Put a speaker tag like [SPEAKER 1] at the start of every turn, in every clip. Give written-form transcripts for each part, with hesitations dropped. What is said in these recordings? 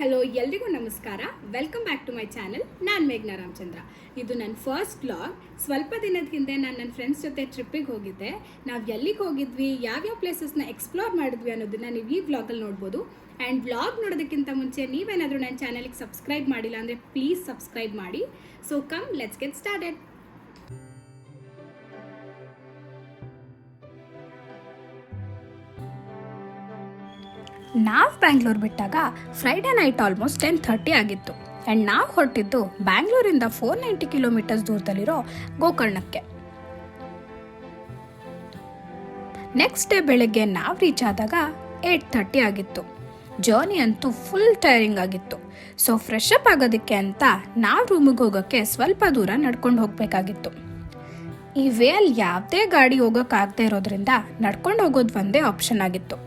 [SPEAKER 1] Hello ಎಲ್ರಿಗೂ ನಮಸ್ಕಾರ. Welcome back to my channel. ನಾನು ಮೇಘ್ನಾ ರಾಮಚಂದ್ರ. ಇದು ನನ್ನ ಫಸ್ಟ್ ವ್ಲಾಗ್. ಸ್ವಲ್ಪ ದಿನದ ಹಿಂದೆ ನಾನು ನನ್ನ ಫ್ರೆಂಡ್ಸ್ ಜೊತೆ ಟ್ರಿಪ್ಪಿಗೆ ಹೋಗಿದ್ದೆ. ನಾವು ಎಲ್ಲಿಗೆ ಹೋಗಿದ್ವಿ, ಯಾವ್ಯಾವ ಪ್ಲೇಸಸ್ನ ಎಕ್ಸ್ಪ್ಲೋರ್ ಮಾಡಿದ್ವಿ ಅನ್ನೋದನ್ನ ನೀವು ಈ ವ್ಲಾಗಲ್ಲಿ ನೋಡ್ಬೋದು. ಆ್ಯಂಡ್ ವ್ಲಾಗ್ ನೋಡೋದಕ್ಕಿಂತ ಮುಂಚೆ ನೀವೇನಾದರೂ ನನ್ನ ಚಾನಲ್ಗೆ ಸಬ್ಸ್ಕ್ರೈಬ್ ಮಾಡಿಲ್ಲ ಅಂದರೆ ಪ್ಲೀಸ್ ಸಬ್ಸ್ಕ್ರೈಬ್ ಮಾಡಿ. So come let's get started. ನಾವು ಬ್ಯಾಂಗ್ಳೂರು ಬಿಟ್ಟಾಗ ಫ್ರೈಡೇ ನೈಟ್ ಆಲ್ಮೋಸ್ಟ್ 10:30 ಆಗಿತ್ತು. ಆ್ಯಂಡ್ ನಾವು ಹೊರಟಿದ್ದು ಬ್ಯಾಂಗ್ಳೂರಿಂದ 490 ಕಿಲೋಮೀಟರ್ಸ್ ದೂರದಲ್ಲಿರೋ ಗೋಕರ್ಣಕ್ಕೆ. ನೆಕ್ಸ್ಟ್ ಡೇ ಬೆಳಗ್ಗೆ ನಾವು ರೀಚ್ ಆದಾಗ 8:30 ಆಗಿತ್ತು. ಜರ್ನಿ ಅಂತೂ ಫುಲ್ ಟೈರಿಂಗ್ ಆಗಿತ್ತು. ಸೊ ಫ್ರೆಶ್ ಅಪ್ ಆಗೋದಕ್ಕೆ ಅಂತ ನಾವು ರೂಮಿಗೆ ಹೋಗೋಕ್ಕೆ ಸ್ವಲ್ಪ ದೂರ ನಡ್ಕೊಂಡು ಹೋಗಬೇಕಾಗಿತ್ತು. ಈ ವೇ ಅಲ್ಲಿ ಯಾವುದೇ ಗಾಡಿ ಹೋಗೋಕ್ಕಾಗದೇ ಇರೋದ್ರಿಂದ ನಡ್ಕೊಂಡು ಹೋಗೋದು ಒಂದೇ ಆಪ್ಷನ್ ಆಗಿತ್ತು.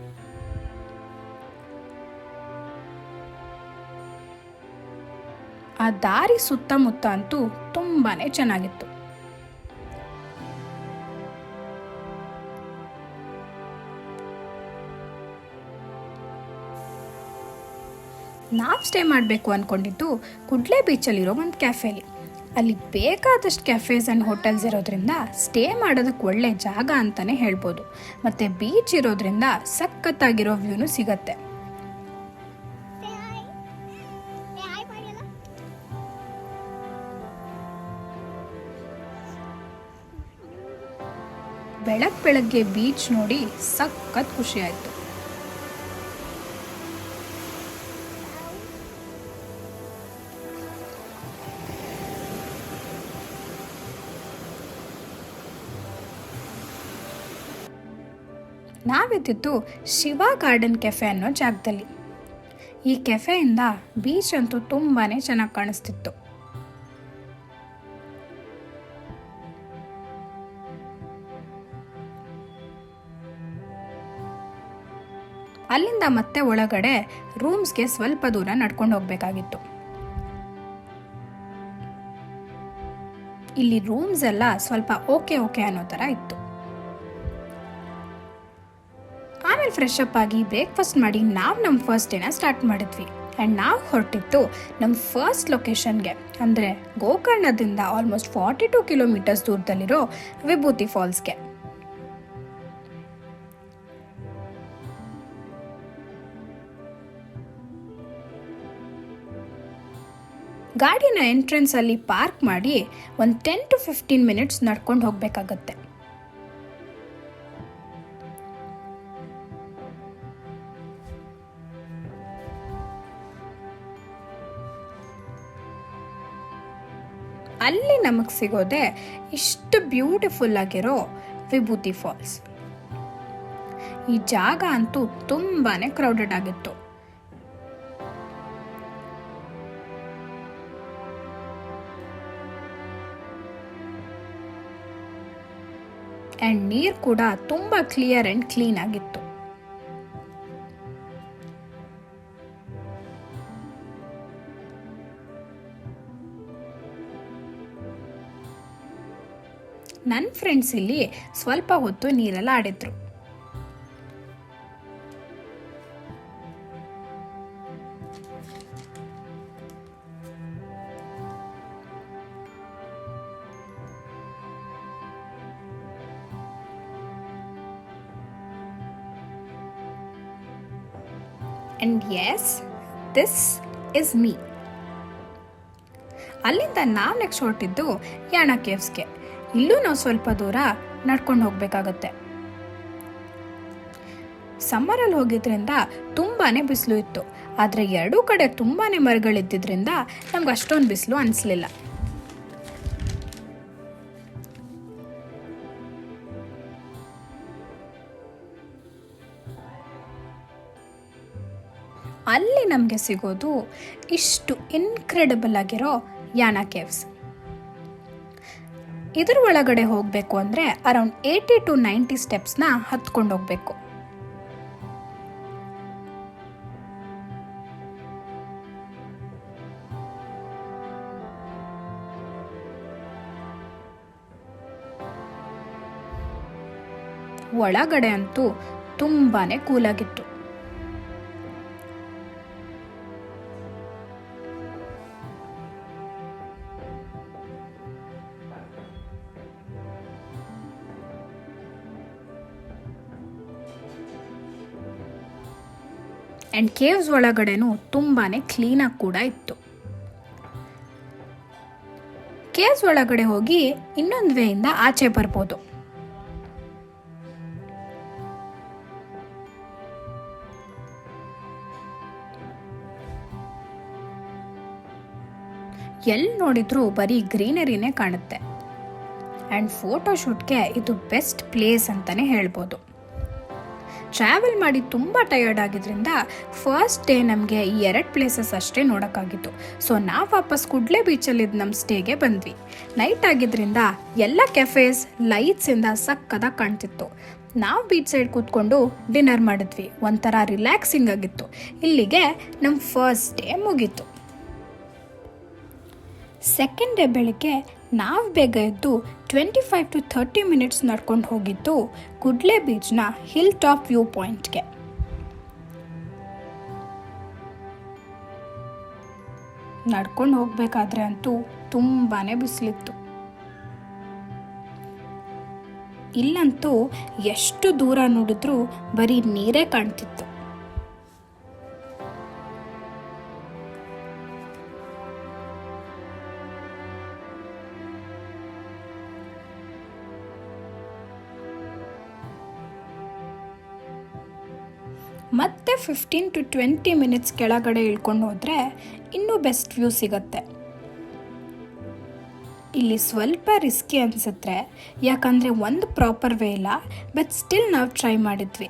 [SPEAKER 1] ಆ ದಾರಿ ಸುತ್ತಮುತ್ತ ಅಂತೂ ತುಂಬಾನೇ ಚೆನ್ನಾಗಿತ್ತು. ನಾವು ಸ್ಟೇ ಮಾಡಬೇಕು ಅಂದ್ಕೊಂಡಿದ್ದು ಕುಡ್ಲೆ ಬೀಚಲ್ಲಿರೋ ಒಂದು ಕ್ಯಾಫೆಲಿ. ಅಲ್ಲಿ ಬೇಕಾದಷ್ಟು ಕ್ಯಾಫೇಸ್ ಆ್ಯಂಡ್ ಹೋಟೆಲ್ಸ್ ಇರೋದ್ರಿಂದ ಸ್ಟೇ ಮಾಡೋದಕ್ಕೆ ಒಳ್ಳೆ ಜಾಗ ಅಂತಲೇ ಹೇಳ್ಬೋದು. ಮತ್ತು ಬೀಚ್ ಇರೋದ್ರಿಂದ ಸಖತ್ತಾಗಿರೋ ವ್ಯೂನು ಸಿಗತ್ತೆ. ಬೆಳಗ್ಗೆ ಬೀಚ್ ನೋಡಿ ಸಖತ್ ಖುಷಿ ಆಯಿತು. ನಾವಿದ್ದಿದ್ದು ಶಿವ ಗಾರ್ಡನ್ ಕೆಫೆ ಅನ್ನೋ ಜಾಗದಲ್ಲಿ. ಈ ಕೆಫೆಯಿಂದ ಬೀಚ್ ಅಂತೂ ತುಂಬಾ ಚೆನ್ನಾಗಿ ಕಾಣಿಸ್ತಿತ್ತು. ಅಲ್ಲಿಂದ ಮತ್ತೆ ಒಳಗಡೆ ರೂಮ್ಸ್ಗೆ ಸ್ವಲ್ಪ ದೂರ ನಡ್ಕೊಂಡು ಹೋಗಬೇಕಾಗಿತ್ತು. ಇಲ್ಲಿ ರೂಮ್ಸ್ ಎಲ್ಲ ಸ್ವಲ್ಪ ಓಕೆ ಅನ್ನೋ ಥರ ಇತ್ತು. ಆಮೇಲೆ ಫ್ರೆಶ್ ಅಪ್ ಆಗಿ ಬ್ರೇಕ್ಫಾಸ್ಟ್ ಮಾಡಿ ನಾವು ನಮ್ಮ ಫಸ್ಟ್ ಡೇನ ಸ್ಟಾರ್ಟ್ ಮಾಡಿದ್ವಿ. ಆ್ಯಂಡ್ ನಾವು ಹೊರಟಿತ್ತು ನಮ್ಮ ಫಸ್ಟ್ ಲೊಕೇಶನ್ಗೆ, ಅಂದರೆ ಗೋಕರ್ಣದಿಂದ ಆಲ್ಮೋಸ್ಟ್ 42 ಕಿಲೋಮೀಟರ್ಸ್ ದೂರದಲ್ಲಿರೋ ವಿಭೂತಿ ಫಾಲ್ಸ್ಗೆ. ಗಾಡಿನ ಎಂಟ್ರೆನ್ಸ್ ಅಲ್ಲಿ ಪಾರ್ಕ್ ಮಾಡಿ ಒಂದು 10 to 15 ಮಿನಿಟ್ಸ್ ನಡ್ಕೊಂಡು ಹೋಗಬೇಕಾಗತ್ತೆ. ಅಲ್ಲಿ ನಮಗೆ ಸಿಗೋದೆ ಇಷ್ಟು ಬ್ಯೂಟಿಫುಲ್ ಆಗಿರೋ ವಿಭೂತಿ ಫಾಲ್ಸ್. ಈ ಜಾಗ ಅಂತೂ ತುಂಬಾನೇ ಕ್ರೌಡೆಡ್ ಆಗಿತ್ತು. ಆ್ಯಂಡ್ ನೀರು ಕೂಡ ತುಂಬ ಕ್ಲಿಯರ್ ಆ್ಯಂಡ್ ಕ್ಲೀನ್ ಆಗಿತ್ತು. ನನ್ನ ಫ್ರೆಂಡ್ಸ್ ಇಲ್ಲಿ ಸ್ವಲ್ಪ ಹೊತ್ತು ನೀರೆಲ್ಲ ಆಡಿದ್ರು. And yes, this is me. ಅಲ್ಲಿಂದ ನಾವು ನೆಕ್ಸ್ಟ್ ಹೊರಟಿದ್ದು ಯಾಣ ಕೇವ್ಸ್ಗೆ. ಇಲ್ಲೂ ನಾವು ಸ್ವಲ್ಪ ದೂರ ನಡ್ಕೊಂಡು ಹೋಗಬೇಕಾಗತ್ತೆ. ಸಮ್ಮರಲ್ಲಿ ಹೋಗಿದ್ರಿಂದ ತುಂಬಾನೇ ಬಿಸಿಲು ಇತ್ತು. ಆದರೆ ಎರಡೂ ಕಡೆ ತುಂಬಾನೇ ಮರಗಳಿದ್ದಿದ್ರಿಂದ ನಮ್ಗೆ ಅಷ್ಟೊಂದು ಬಿಸಿಲು ಅನಿಸ್ಲಿಲ್ಲ. ಅಲ್ಲಿ ನಮಗೆ ಸಿಗೋದು ಇಷ್ಟು ಇನ್ಕ್ರೆಡಿಬಲ್ ಆಗಿರೋ ಯಾಣ ಕೇವ್ಸ್. ಇದ್ರ ಒಳಗಡೆ ಹೋಗಬೇಕು ಅಂದರೆ ಅರೌಂಡ್ 80 to 90 ಸ್ಟೆಪ್ಸ್ನ ಹತ್ಕೊಂಡು ಹೋಗಬೇಕು. ಒಳಗಡೆ ಅಂತೂ ತುಂಬಾನೇ ಕೂಲಾಗಿತ್ತು. ಆ್ಯಂಡ್ ಕೇವ್ಸ್ ಒಳಗಡೆನೂ ತುಂಬಾ ಕ್ಲೀನಾಗಿ ಕೂಡ ಇತ್ತು. ಕೇವ್ಸ್ ಒಳಗಡೆ ಹೋಗಿ ಇನ್ನೊಂದು ವೇಯಿಂದ ಆಚೆ ಬರ್ಬೋದು. ಎಲ್ಲಿ ನೋಡಿದ್ರೂ ಬರೀ ಗ್ರೀನರಿನೇ ಕಾಣುತ್ತೆ. ಆ್ಯಂಡ್ ಫೋಟೋಶೂಟ್ಗೆ ಇದು ಬೆಸ್ಟ್ ಪ್ಲೇಸ್ ಅಂತಲೇ ಹೇಳ್ಬೋದು. ಟ್ರಾವೆಲ್ ಮಾಡಿ ತುಂಬ ಟಯರ್ಡ್ ಆಗಿದ್ರಿಂದ ಫಸ್ಟ್ ಡೇ ನಮಗೆ ಈ 2 ಪ್ಲೇಸಸ್ ಅಷ್ಟೇ ನೋಡೋಕ್ಕಾಗಿತ್ತು. ಸೊ ನಾವು ವಾಪಸ್ ಕುಡ್ಲೆ ಬೀಚಲ್ಲಿದ್ದು ನಮ್ಮ ಸ್ಟೇಗೆ ಬಂದ್ವಿ. ನೈಟ್ ಆಗಿದ್ರಿಂದ ಎಲ್ಲ ಕೆಫೇಸ್ ಲೈಟ್ಸಿಂದ ಸಕ್ಕದಾಗಿ ಕಾಣ್ತಿತ್ತು. ನಾವು ಬೀಚ್ ಸೈಡ್ ಕೂತ್ಕೊಂಡು ಡಿನ್ನರ್ ಮಾಡಿದ್ವಿ. ಒಂಥರ ರಿಲ್ಯಾಕ್ಸಿಂಗ್ ಆಗಿತ್ತು. ಇಲ್ಲಿಗೆ ನಮ್ಮ ಫಸ್ಟ್ ಡೇ ಮುಗೀತು. ಸೆಕೆಂಡ್ ಡೇ ಬೆಳಿಗ್ಗೆ ನಾವು ಬೇಗ ಎದ್ದು 25 to 30 ಮಿನಿಟ್ಸ್ ನಡ್ಕೊಂಡು ಹೋಗಿದ್ದು ಕುಡ್ಲೆ ಬೀಚ್ನ ಹಿಲ್ ಟಾಪ್ ವ್ಯೂ ಪಾಯಿಂಟ್ಗೆ. ನಡ್ಕೊಂಡು ಹೋಗ್ಬೇಕಾದ್ರೆ ಅಂತೂ ತುಂಬಾ ಬಿಸಿಲಿತ್ತು. ಇಲ್ಲಂತೂ ಎಷ್ಟು ದೂರ ನೋಡಿದ್ರೂ ಬರೀ ನೀರೇ ಕಾಣ್ತಿತ್ತು. ಮತ್ತೆ 15 to 20 ಮಿನಿಟ್ಸ್ ಕೆಳಗಡೆ ಇಳ್ಕೊಂಡು ಹೋದರೆ ಇನ್ನೂ ಬೆಸ್ಟ್ ವ್ಯೂ ಸಿಗುತ್ತೆ. ಇಲ್ಲಿ ಸ್ವಲ್ಪ ರಿಸ್ಕಿ ಅನಿಸುತ್ತೆ, ಯಾಕಂದರೆ ಒಂದು ಪ್ರಾಪರ್ ವೇ ಇಲ್ಲ. ಬಟ್ ಸ್ಟಿಲ್ ನಾವು ಟ್ರೈ ಮಾಡಿದ್ವಿ.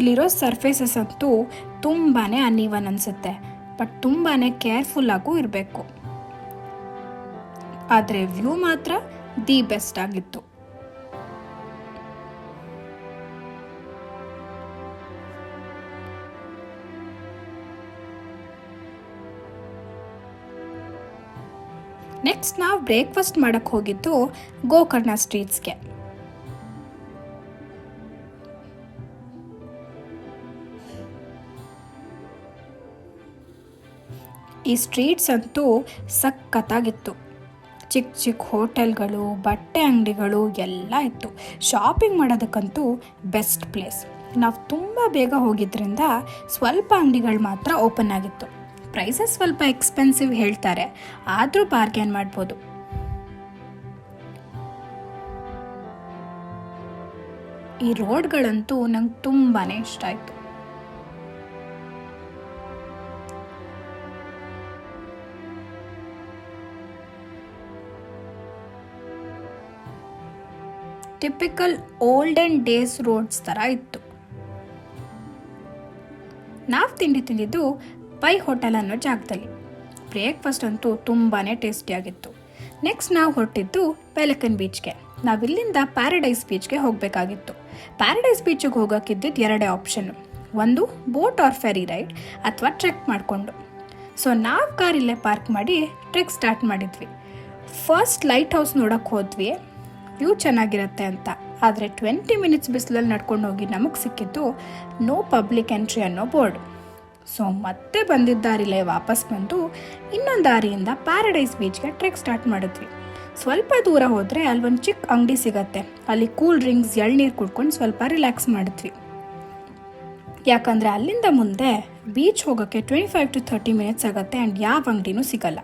[SPEAKER 1] ಇಲ್ಲಿರೋ ಸರ್ಫೇಸಸ್ ಅಂತೂ ತುಂಬಾ ಅನ್ಈವನ್ ಅನಿಸುತ್ತೆ. ಬಟ್ ತುಂಬಾ ಕೇರ್ಫುಲ್ಲಾಗೂ ಇರಬೇಕು. ಆದರೆ ವ್ಯೂ ಮಾತ್ರ ದಿ ಬೆಸ್ಟ್ ಆಗಿತ್ತು. ನೆಕ್ಸ್ಟ್ ನಾವು ಬ್ರೇಕ್ಫಾಸ್ಟ್ ಮಾಡಕ್ಕೆ ಹೋಗಿದ್ದು ಗೋಕರ್ಣ ಸ್ಟ್ರೀಟ್ಸ್ಗೆ. ಈ ಸ್ಟ್ರೀಟ್ಸ್ ಅಂತೂ ಸಖತ್ತಾಗಿತ್ತು. ಚಿಕ್ಕ ಚಿಕ್ಕ ಹೋಟೆಲ್ಗಳು, ಬಟ್ಟೆ ಅಂಗಡಿಗಳು ಎಲ್ಲ ಇತ್ತು. ಶಾಪಿಂಗ್ ಮಾಡೋದಕ್ಕಂತೂ ಬೆಸ್ಟ್ ಪ್ಲೇಸ್. ನಾವು ತುಂಬ ಬೇಗ ಹೋಗಿದ್ರಿಂದ ಸ್ವಲ್ಪ ಅಂಗಡಿಗಳು ಮಾತ್ರ ಓಪನ್ ಆಗಿತ್ತು. ಪ್ರೈಸಸ್ ಸ್ವಲ್ಪ ಎಕ್ಸ್ಪೆನ್ಸಿವ್ ಹೇಳ್ತಾರೆ, ಆದರೂ ಬಾರ್ಗೇನ್ ಮಾಡ್ಬೋದು. ಈ ರೋಡ್ಗಳಂತೂ ನಂಗೆ ತುಂಬಾ ಇಷ್ಟ ಆಯಿತು. ಟಿಪಿಕಲ್ ಓಲ್ಡನ್ ಡೇಸ್ ರೋಡ್ಸ್ ಥರ ಇತ್ತು. ನಾವು ತಿಂದಿದ್ದು ಪೈ ಹೋಟೆಲ್ ಅನ್ನೋ ಜಾಗದಲ್ಲಿ. ಬ್ರೇಕ್ಫಾಸ್ಟ್ ಅಂತೂ ತುಂಬಾ ಟೇಸ್ಟಿಯಾಗಿತ್ತು. ನೆಕ್ಸ್ಟ್ ನಾವು ಹೊರಟಿದ್ದು ಪೆಲಿಕನ್ ಬೀಚ್ಗೆ. ನಾವಿಲ್ಲಿಂದ ಪ್ಯಾರಡೈಸ್ ಬೀಚ್ಗೆ ಹೋಗಬೇಕಾಗಿತ್ತು. ಪ್ಯಾರಡೈಸ್ ಬೀಚಿಗೆ ಹೋಗೋಕ್ಕಿದ್ದಿದ್ದು 2 ಆಪ್ಷನ್ನು. ಒಂದು ಬೋಟ್ ಆರ್ ಫೆರಿ ರೈಡ್ ಅಥವಾ ಟ್ರೆಕ್ ಮಾಡಿಕೊಂಡು. ಸೊ ನಾವು ಕಾರಿಲ್ಲೇ ಪಾರ್ಕ್ ಮಾಡಿ ಟ್ರೆಕ್ ಸ್ಟಾರ್ಟ್ ಮಾಡಿದ್ವಿ. ಫಸ್ಟ್ ಲೈಟ್ ಹೌಸ್ ನೋಡೋಕ್ಕೆ ಹೋದ್ವಿ, ವ್ಯೂ ಚೆನ್ನಾಗಿರುತ್ತೆ ಅಂತ. ಆದರೆ 20 ಮಿನಿಟ್ಸ್ ಬಿಸಿಲಲ್ಲಿ ನಡ್ಕೊಂಡು ಹೋಗಿ ನಮಗೆ ಸಿಕ್ಕಿದ್ದು ನೋ ಪಬ್ಲಿಕ್ ಎಂಟ್ರಿ ಅನ್ನೋ ಬೋರ್ಡ್. ಸೊ ಮತ್ತೆ ಬಂದಿದ್ದ ದಾರಿಲೇ ವಾಪಸ್ ಬಂದು ಇನ್ನೊಂದು ದಾರಿಯಿಂದ ಪ್ಯಾರಡೈಸ್ ಬೀಚ್ಗೆ ಟ್ರೆಕ್ ಸ್ಟಾರ್ಟ್ ಮಾಡಿದ್ವಿ. ಸ್ವಲ್ಪ ದೂರ ಹೋದರೆ ಅಲ್ಲೊಂದು ಚಿಕ್ಕ ಅಂಗಡಿ ಸಿಗತ್ತೆ. ಅಲ್ಲಿ ಕೂಲ್ ಡ್ರಿಂಕ್ಸ್, ಎಳ್ನೀರು ಕುಡ್ಕೊಂಡು ಸ್ವಲ್ಪ ರಿಲ್ಯಾಕ್ಸ್ ಮಾಡಿದ್ವಿ. ಯಾಕಂದರೆ ಅಲ್ಲಿಂದ ಮುಂದೆ ಬೀಚ್ ಹೋಗೋಕ್ಕೆ 25 to 30 ಮಿನಿಟ್ಸ್ ಆಗುತ್ತೆ. ಆ್ಯಂಡ್ ಯಾವ ಅಂಗಡಿನೂ ಸಿಗಲ್ಲ.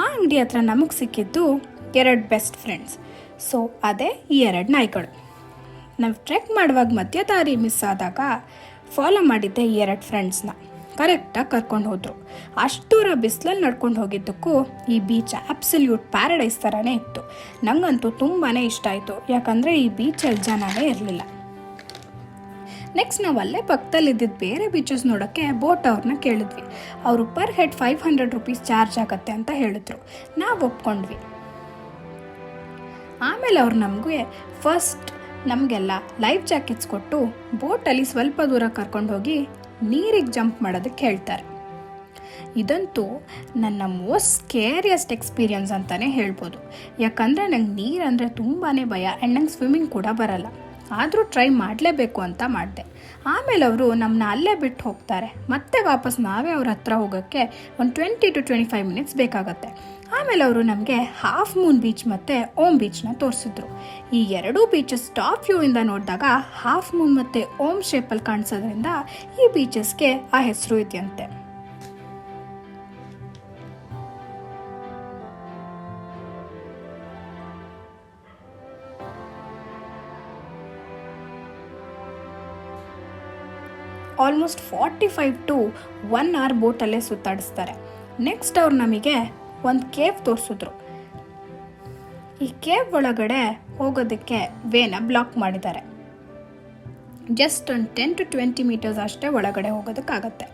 [SPEAKER 1] ಆ ಅಂಗಡಿ ಹತ್ರ ನಮಗೆ ಸಿಕ್ಕಿದ್ದು 2 ಬೆಸ್ಟ್ ಫ್ರೆಂಡ್ಸ್. ಸೊ ಅದೇ ಈ 2 ನಾಯಿಗಳು. ನಾವು ಟ್ರೆಕ್ ಮಾಡುವಾಗ ಮಧ್ಯ ದಾರಿ ಮಿಸ್ ಆದಾಗ ಫಾಲೋ ಮಾಡಿದ್ದೆ ಈ 2 ಫ್ರೆಂಡ್ಸ್ನ. ಕರೆಕ್ಟಾಗಿ ಕರ್ಕೊಂಡು ಹೋದರು. ಅಷ್ಟು ದೂರ ಬಿಸಿಲಲ್ಲಿ ನಡ್ಕೊಂಡು ಹೋಗಿದ್ದಕ್ಕೂ ಈ ಬೀಚ್ ಆಬ್ಸಲ್ಯೂಟ್ ಪ್ಯಾರಡೈಸ್ ಥರನೇ ಇತ್ತು. ನನಗಂತೂ ತುಂಬಾ ಇಷ್ಟ ಆಯಿತು, ಯಾಕಂದರೆ ಈ ಬೀಚಲ್ಲಿ ಜನನೇ ಇರಲಿಲ್ಲ. ನೆಕ್ಸ್ಟ್ ನಾವು ಅಲ್ಲೇ ಪಕ್ಕದಲ್ಲಿದ್ದಿದ್ದು ಬೇರೆ ಬೀಚಸ್ ನೋಡೋಕ್ಕೆ ಬೋಟ್ ಅವ್ರನ್ನ ಕೇಳಿದ್ವಿ. ಅವರು ಪರ್ ಹೆಡ್ 500 ರೂಪೀಸ್ ಚಾರ್ಜ್ ಆಗುತ್ತೆ ಅಂತ ಹೇಳಿದ್ರು. ನಾವು ಒಪ್ಕೊಂಡ್ವಿ. ಆಮೇಲೆ ಅವ್ರು ನಮಗೆ ಫಸ್ಟ್ ನಮಗೆಲ್ಲ ಲೈಫ್ ಜಾಕೆಟ್ಸ್ ಕೊಟ್ಟು ಬೋಟಲ್ಲಿ ಸ್ವಲ್ಪ ದೂರ ಕರ್ಕೊಂಡು ಹೋಗಿ ನೀರಿಗೆ ಜಂಪ್ ಮಾಡೋದಕ್ಕೆ ಹೇಳ್ತಾರೆ. ಇದಂತೂ ನನ್ನ ಮೋಸ್ಟ್ ಸ್ಕೇರಿಯಸ್ಟ್ ಎಕ್ಸ್ಪೀರಿಯನ್ಸ್ ಅಂತಲೇ ಹೇಳ್ಬೋದು. ಯಾಕಂದರೆ ನಂಗೆ ನೀರಂದರೆ ತುಂಬಾ ಭಯ. ಆ್ಯಂಡ್ ನಂಗೆ ಸ್ವಿಮ್ಮಿಂಗ್ ಕೂಡ ಬರಲ್ಲ. ಆದರೂ ಟ್ರೈ ಮಾಡಲೇಬೇಕು ಅಂತ ಮಾಡಿದೆ. ಆಮೇಲೆ ಅವರು ನಮ್ಮನ್ನ ಅಲ್ಲೇ ಬಿಟ್ಟು ಹೋಗ್ತಾರೆ. ಮತ್ತೆ ವಾಪಸ್ ನಾವೇ ಅವ್ರ ಹತ್ರ ಹೋಗೋಕ್ಕೆ ಒಂದು 20 to 25 ಮಿನಿಟ್ಸ್ ಬೇಕಾಗತ್ತೆ. ಆಮೇಲೆ ಅವರು ನಮಗೆ ಹಾಫ್ ಮೂನ್ ಬೀಚ್ ಮತ್ತು ಓಮ್ ಬೀಚ್ನ ತೋರಿಸಿದ್ರು. ಈ ಎರಡೂ ಬೀಚಸ್ ಟಾಪ್ ವ್ಯೂಯಿಂದ ನೋಡಿದಾಗ ಹಾಫ್ ಮೂನ್ ಮತ್ತು ಓಮ್ ಶೇಪಲ್ಲಿ ಕಾಣಿಸೋದ್ರಿಂದ ಈ ಬೀಚಸ್ಗೆ ಆ ಹೆಸರು ಇದೆಯಂತೆ. Almost 45 to 1 hour ಬೋಟಲ್ಲೇ ಸುತ್ತಾಡಿಸ್ತಾರೆ. ನೆಕ್ಸ್ಟ್ ಅವ್ರು ನಮಗೆ ಒಂದು ಕೇವ್ ತೋರಿಸಿದ್ರು. ಈ ಕೇವ್ ಒಳಗಡೆ ಹೋಗೋದಕ್ಕೆ ವೇನ ಬ್ಲಾಕ್ ಮಾಡಿದ್ದಾರೆ. ಜಸ್ಟ್ ಒಂದು 10 to 20 ಮೀಟರ್ಸ್ ಅಷ್ಟೇ ಒಳಗಡೆ ಹೋಗೋದಕ್ಕಾಗತ್ತೆ.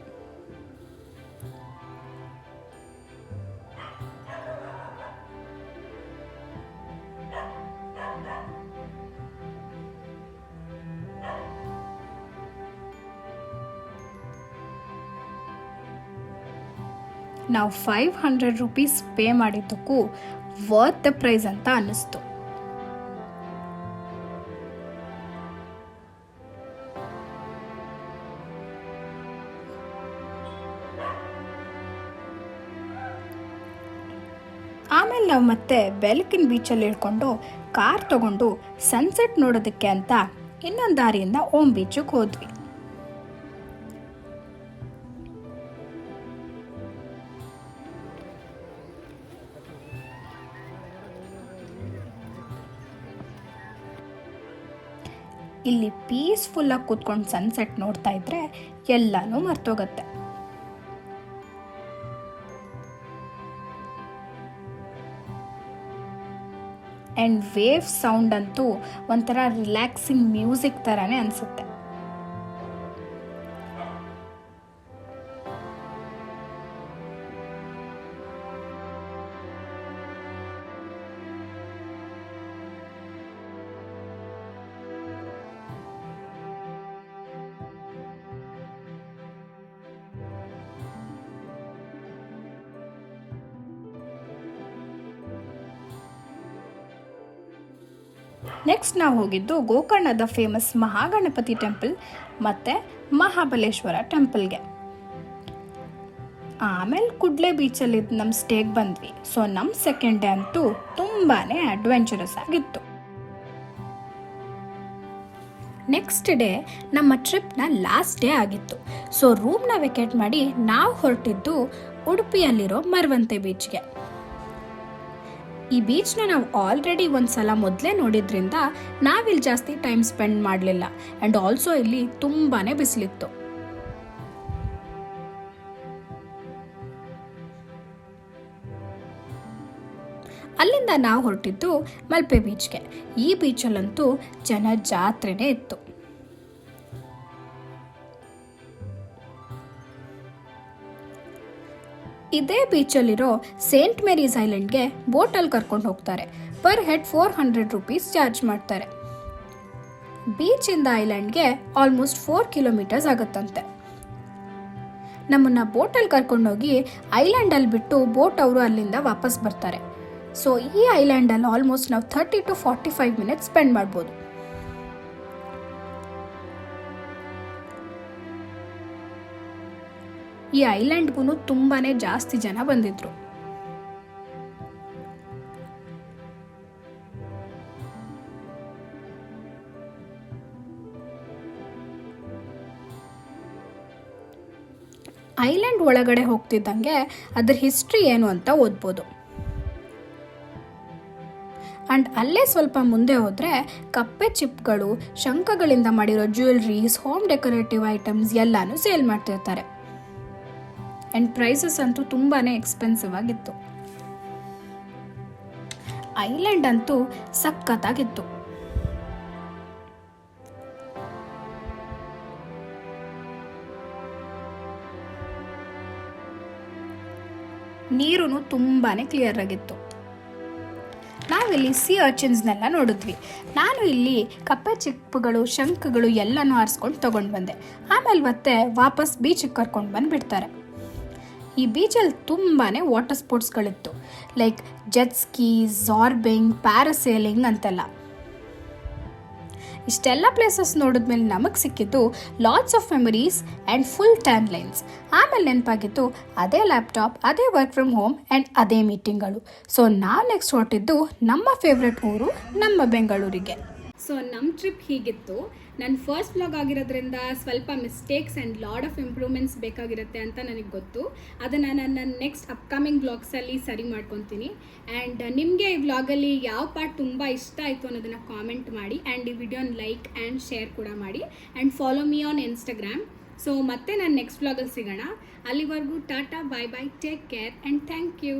[SPEAKER 1] ನಾವು 500 ರೂಪೀಸ್ ಪೇ ಮಾಡಿದ್ದಕ್ಕೂ ವರ್ತ್ ದ ಪ್ರೈಸ್ ಅಂತ ಅನ್ನಿಸ್ತು. ಆಮೇಲೆ ನಾವು ಮತ್ತೆ ಬೆಲ್ಕಿನ್ ಬೀಚಲ್ಲಿ ಇಳ್ಕೊಂಡು ಕಾರ್ ತಗೊಂಡು ಸನ್ಸೆಟ್ ನೋಡೋದಕ್ಕೆ ಅಂತ ಇನ್ನೊಂದು ದಾರಿಯಿಂದ ಓಮ್ ಬೀಚಿಗೆ ಹೋದ್ವಿ. ಇಲ್ಲಿ ಪೀಸ್ಫುಲ್ಲಾಗಿ ಕೂತ್ಕೊಂಡು ಸನ್ಸೆಟ್ ನೋಡ್ತಾ ಇದ್ರೆ ಎಲ್ಲನೂ ಮರ್ತೋಗತ್ತೆ. ಆ್ಯಂಡ್ ವೇವ್ ಸೌಂಡ್ ಅಂತೂ ಒಂಥರ ರಿಲ್ಯಾಕ್ಸಿಂಗ್ ಮ್ಯೂಸಿಕ್ ಥರನೇ ಅನಿಸುತ್ತೆ. ನೆಕ್ಸ್ಟ್ ನಾವು ಹೋಗಿದ್ದು ಗೋಕರ್ಣದ ಫೇಮಸ್ ಮಹಾಗಣಪತಿ ಟೆಂಪಲ್ ಮತ್ತು ಮಹಾಬಲೇಶ್ವರ ಟೆಂಪಲ್ಗೆ. ಆಮೇಲೆ ಕುಡ್ಲೆ ಬೀಚಲ್ಲಿ ನಮ್ಮ ಸ್ಟೇಗೆ ಬಂದ್ವಿ. ಸೊ ನಮ್ಮ ಸೆಕೆಂಡ್ ಡೇ ಅಂತೂ ತುಂಬಾ ಅಡ್ವೆಂಚರಸ್ ಆಗಿತ್ತು. ನೆಕ್ಸ್ಟ್ ಡೇ ನಮ್ಮ ಟ್ರಿಪ್ನ ಲಾಸ್ಟ್ ಡೇ ಆಗಿತ್ತು. ಸೊ ರೂಮ್ನ ವೆಕೇಟ್ ಮಾಡಿ ನಾವು ಹೊರಟಿದ್ದು ಉಡುಪಿಯಲ್ಲಿರೋ ಮರವಂತೆ ಬೀಚ್ಗೆ. ಈ ಬೀಚ್ನ ನಾವು ಆಲ್ರೆಡಿ ಒಂದ್ಸಲ ಮೊದಲೇ ನೋಡಿದ್ರಿಂದ ನಾವಿಲ್ಲಿ ಜಾಸ್ತಿ ಟೈಮ್ ಸ್ಪೆಂಡ್ ಮಾಡಲಿಲ್ಲ. ಆ್ಯಂಡ್ ಆಲ್ಸೋ ಇಲ್ಲಿ ತುಂಬಾ ಬಿಸಿಲಿತ್ತು. ಅಲ್ಲಿಂದ ನಾವು ಹೊರಟಿದ್ದು ಮಲ್ಪೆ ಬೀಚ್ಗೆ. ಈ ಬೀಚಲ್ಲಂತೂ ಜನ ಜಾತ್ರೆನೇ ಇತ್ತು. ಇದೇ ಬೀಚಲ್ಲಿರೋ ಸೇಂಟ್ ಮೇರೀಸ್ ಐಲ್ಯಾಂಡ್ಗೆ ಬೋಟಲ್ಲಿ ಕರ್ಕೊಂಡು ಹೋಗ್ತಾರೆ. ಪರ್ ಹೆಡ್ 400 ರೂಪೀಸ್ ಚಾರ್ಜ್ ಮಾಡ್ತಾರೆ. ಬೀಚಿಂದ ಐಲ್ಯಾಂಡ್ಗೆ ಆಲ್ಮೋಸ್ಟ್ 4 ಕಿಲೋಮೀಟರ್ಸ್ ಆಗುತ್ತಂತೆ. ನಮ್ಮನ್ನು ಬೋಟಲ್ಲಿ ಕರ್ಕೊಂಡೋಗಿ ಐಲ್ಯಾಂಡಲ್ಲಿ ಬಿಟ್ಟು ಬೋಟ್ ಅವರು ಅಲ್ಲಿಂದ ವಾಪಸ್ ಬರ್ತಾರೆ. ಸೊ ಈ ಐಲ್ಯಾಂಡಲ್ಲಿ ಆಲ್ಮೋಸ್ಟ್ ನಾವು 30 to 45 ಮಿನಿಟ್ಸ್ ಸ್ಪೆಂಡ್ ಮಾಡ್ಬೋದು. ಈ ಐಲ್ಯಾಂಡ್ಗೂ ತುಂಬಾ ಜಾಸ್ತಿ ಜನ ಬಂದಿದ್ರು. ಐಲ್ಯಾಂಡ್ ಒಳಗಡೆ ಹೋಗ್ತಿದ್ದಂಗೆ ಅದರ ಹಿಸ್ಟ್ರಿ ಏನು ಅಂತ ಓದ್ಬೋದು. ಆ್ಯಂಡ್ ಅಲ್ಲೇ ಸ್ವಲ್ಪ ಮುಂದೆ ಹೋದರೆ ಕಪ್ಪೆ ಚಿಪ್ಗಳು, ಶಂಖಗಳಿಂದ ಮಾಡಿರೋ ಜ್ಯುವೆಲ್ರೀಸ್, ಹೋಮ್ ಡೆಕೋರೇಟಿವ್ ಐಟಮ್ಸ್ ಎಲ್ಲನೂ ಸೇಲ್ ಮಾಡ್ತಿರ್ತಾರೆ. ಆ್ಯಂಡ್ ಪ್ರೈಸಸ್ ಅಂತೂ ತುಂಬಾ ಎಕ್ಸ್ಪೆನ್ಸಿವ್ ಆಗಿತ್ತು. ಐಲ್ಯಾಂಡ್ ಅಂತೂ ಸಖತ್ತಾಗಿತ್ತು. ನೀರು ತುಂಬಾ ಕ್ಲಿಯರ್ ಆಗಿತ್ತು. ನಾವಿಲ್ಲಿ ಸಿ ಅರ್ಚಿನ್ಸ್ನೆಲ್ಲ ನೋಡಿದ್ವಿ. ನಾನು ಇಲ್ಲಿ ಕಪ್ಪೆ ಚಿಪ್ಪುಗಳು, ಶಂಖಗಳು ಎಲ್ಲನೂ ಆರಿಸ್ಕೊಂಡು ತೊಗೊಂಡು ಬಂದೆ. ಆಮೇಲೆ ಮತ್ತೆ ವಾಪಸ್ ಬೀಚಿಗೆ ಕರ್ಕೊಂಡು ಬಂದುಬಿಡ್ತಾರೆ. ಈ ಬೀಚಲ್ಲಿ ತುಂಬಾ ವಾಟರ್ ಸ್ಪೋರ್ಟ್ಸ್ಗಳಿತ್ತು. ಲೈಕ್ ಜೆಟ್ ಸ್ಕೀ, ಜಾರ್ಬಿಂಗ್, ಪ್ಯಾರಾಸೇಲಿಂಗ್ ಅಂತೆಲ್ಲ. ಇಷ್ಟೆಲ್ಲ ಪ್ಲೇಸಸ್ ನೋಡಿದ್ಮೇಲೆ ನಮಗೆ ಸಿಕ್ಕಿದ್ದು lots of memories and full time lines. ಆಮೇಲೆ ನೆನಪಾಗಿತ್ತು ಅದೇ ಲ್ಯಾಪ್ಟಾಪ್, ಅದೇ ವರ್ಕ್ ಫ್ರಮ್ ಹೋಮ್ ಆ್ಯಂಡ್ ಅದೇ ಮೀಟಿಂಗ್ಗಳು. ಸೊ ನಾವು ನೆಕ್ಸ್ಟ್ ಹೊರಟಿದ್ದು ನಮ್ಮ ಫೇವ್ರೆಟ್ ಊರು, ನಮ್ಮ ಬೆಂಗಳೂರಿಗೆ. ಸೊ ನಮ್ಮ ಟ್ರಿಪ್ ಹೀಗಿತ್ತು. ನನ್ನ ಫಸ್ಟ್ ವ್ಲಾಗ್ ಆಗಿರೋದ್ರಿಂದ ಸ್ವಲ್ಪ mistakes and lot of improvements ಬೇಕಾಗಿರುತ್ತೆ ಅಂತ ನನಗೆ ಗೊತ್ತು. ಅದನ್ನು ನಾನು ನೆಕ್ಸ್ಟ್ ಅಪ್ಕಮಿಂಗ್ ವ್ಲಾಗ್ಸಲ್ಲಿ ಸರಿ ಮಾಡ್ಕೊತೀನಿ. ಆ್ಯಂಡ್ ನಿಮಗೆ ಈ ವ್ಲಾಗಲ್ಲಿ ಯಾವ ಪಾರ್ಟ್ ತುಂಬ ಇಷ್ಟ ಆಯಿತು ಅನ್ನೋದನ್ನು ಕಾಮೆಂಟ್ ಮಾಡಿ. ಆ್ಯಂಡ್ ಈ ವಿಡಿಯೋನ ಲೈಕ್ ಆ್ಯಂಡ್ ಶೇರ್ ಕೂಡ ಮಾಡಿ. And follow me on Instagram. So ಮತ್ತೆ ನಾನು ನೆಕ್ಸ್ಟ್ ವ್ಲಾಗಲ್ಲಿ ಸಿಗೋಣ. ಅಲ್ಲಿವರೆಗೂ tata, bye bye, take care and thank you.